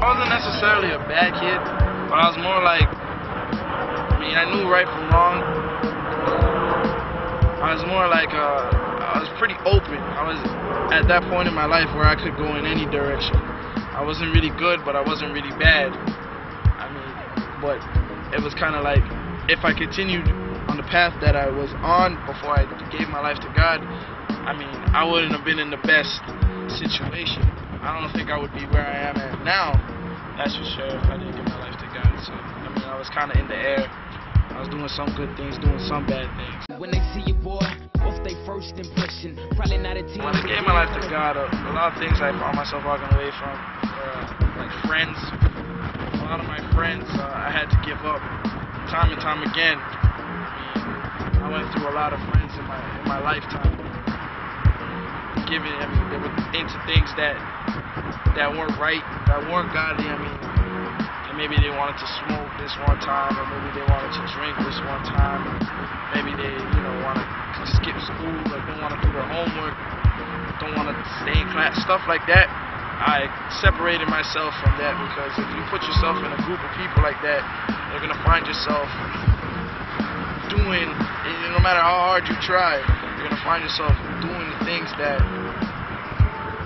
I wasn't necessarily a bad kid, but I was more like, I knew right from wrong. I was more like, I was pretty open. I was at that point in my life where I could go in any direction. I wasn't really good, but I wasn't really bad. But it was kind of like, if I continued on the path that I was on before I gave my life to God, I wouldn't have been in the best situation. I don't think I would be where I am at now, that's for sure, if I didn't give my life to God. So, I was kind of in the air. I was doing some good things, doing some bad things. When they see you, boy, what's their first impression? Probably not a team. When I gave my life to God, a lot of things I found myself walking away from, like friends. A lot of my friends I had to give up time and time again. I went through a lot of friends in my lifetime. They were into things that weren't right, that weren't godly. And maybe they wanted to smoke this one time, or maybe they wanted to drink this one time, or maybe they, want to skip school, or don't want to do their homework, don't want to stay in class, stuff like that. I separated myself from that, because if you put yourself in a group of people like that, you're going to find yourself doing, no matter how hard you try, you're going to find yourself doing the things that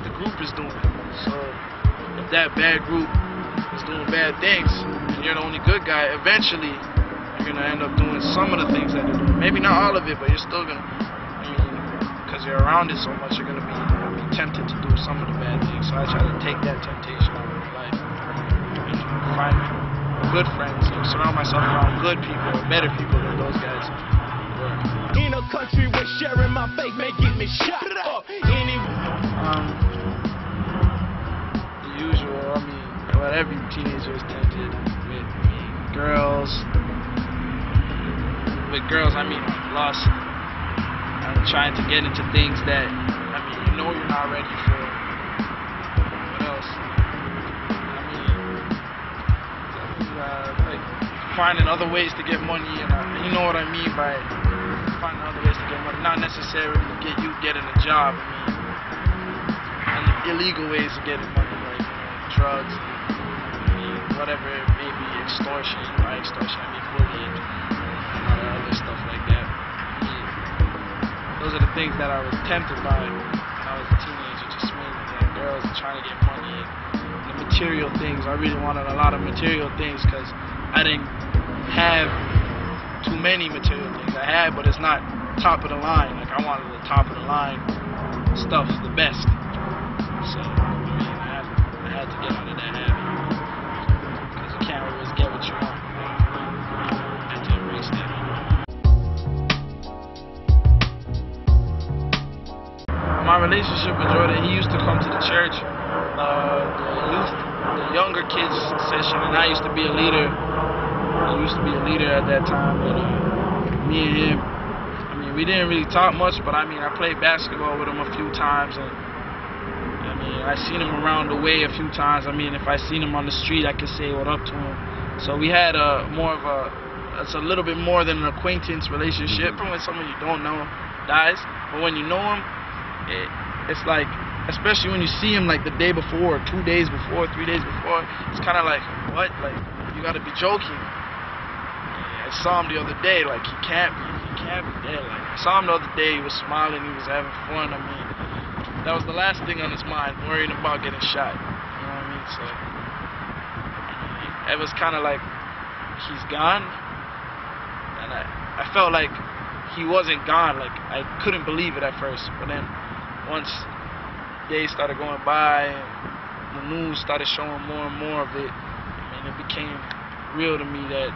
the group is doing. So if that bad group is doing bad things, and you're the only good guy, eventually you're going to end up doing some of the things that they're doing. Maybe not all of it, but you're still going to, because you're around it so much, you're going to be tempted to do some of the bad things. So I try to take that temptation out of my life. Find good friends, surround myself around good people, better people than those guys. In a country where sharing my faith may get me shot up. The usual, what every teenager is tempted with girls. With girls, lust. I'm trying to get into things that you're not ready for. What else? Like finding other ways to get money, and you know what I mean by finding other ways to get money. Not necessarily getting a job. And illegal ways of getting money, like drugs, whatever it may be, extortion. By extortion, bullying, and other stuff like that. Those are the things that I was tempted by. I was a teenager, just mainly girls and trying to get money and the material things. I really wanted a lot of material things, because I didn't have too many material things. I had, but it's not top of the line. Like, I wanted the top of the line stuff, the best. So I had to get out of that habit, because you can't always get what you want. I had to embrace that. My relationship with Jordan, he used to come to the church, the younger kids session, and I used to be a leader. I used to be a leader at that time, but me and him, we didn't really talk much, but I played basketball with him a few times, and I seen him around the way a few times. If I seen him on the street, I could say what up to him. So we had it's a little bit more than an acquaintance relationship. When someone you don't know dies, but when you know him, it's like, especially when you see him like the day before, 2 days before, 3 days before, it's kind of like, what? Like, you gotta be joking. I saw him the other day, like, he can't be dead. Like, I saw him the other day, he was smiling, he was having fun. That was the last thing on his mind, worrying about getting shot. You know what I mean? So, it was kind of like, he's gone, and I felt like he wasn't gone. Like, I couldn't believe it at first, but then once days started going by and the news started showing more and more of it, it became real to me that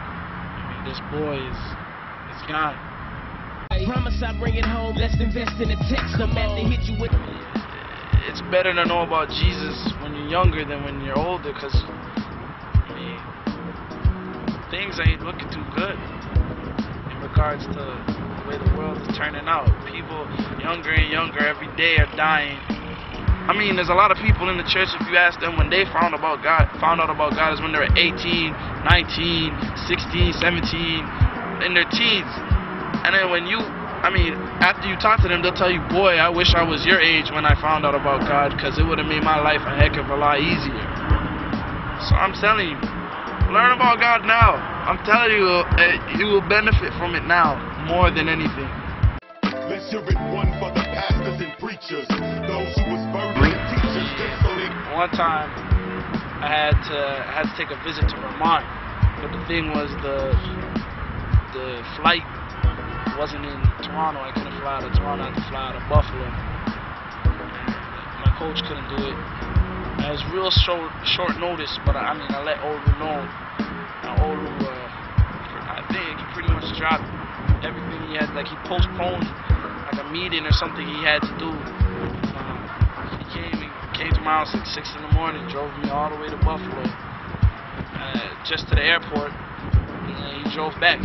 this boy is gone. I promise I'll bring it home. Let's invest in the text. I'm about to hit you with. It's better to know about Jesus when you're younger than when you're older, because things ain't looking too good in regards to the way the world is turning out. People younger and younger every day are dying. There's a lot of people in the church, if you ask them when they found out about God is when they were 18, 19, 16, 17, in their teens. And then when after you talk to them, they'll tell you, boy, I wish I was your age when I found out about God, because it would have made my life a heck of a lot easier. So I'm telling you, learn about God now. I'm telling you, you will benefit from it now more than anything. Let's hear it one for the pastors and preachers, those who was burning the teachers. One time, I had to take a visit to Vermont, but the thing was the flight wasn't in Toronto. I couldn't fly to Toronto. I had to fly to Buffalo. My coach couldn't do it. It was real short notice, but I let Olu know. Olu, I think he pretty much dropped everything he had. Like, he postponed like a meeting or something he had to do. He came to my house at 6 in the morning, drove me all the way to Buffalo, just to the airport, and then he drove back.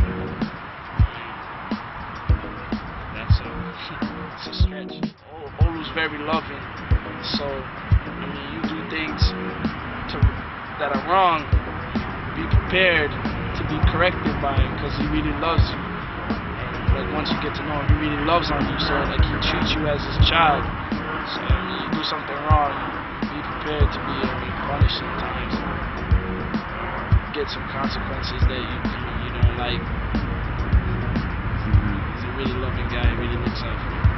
It's a stretch. Olu's very loving, so you do things that are wrong, be prepared to be corrected by him, because he really loves you. And, like, once you get to know him, he really loves on you, so like he treats you as his child. So you do something wrong, be prepared to be punished sometimes, get some consequences that you don't like. He's a really loving guy. He really looks out for you.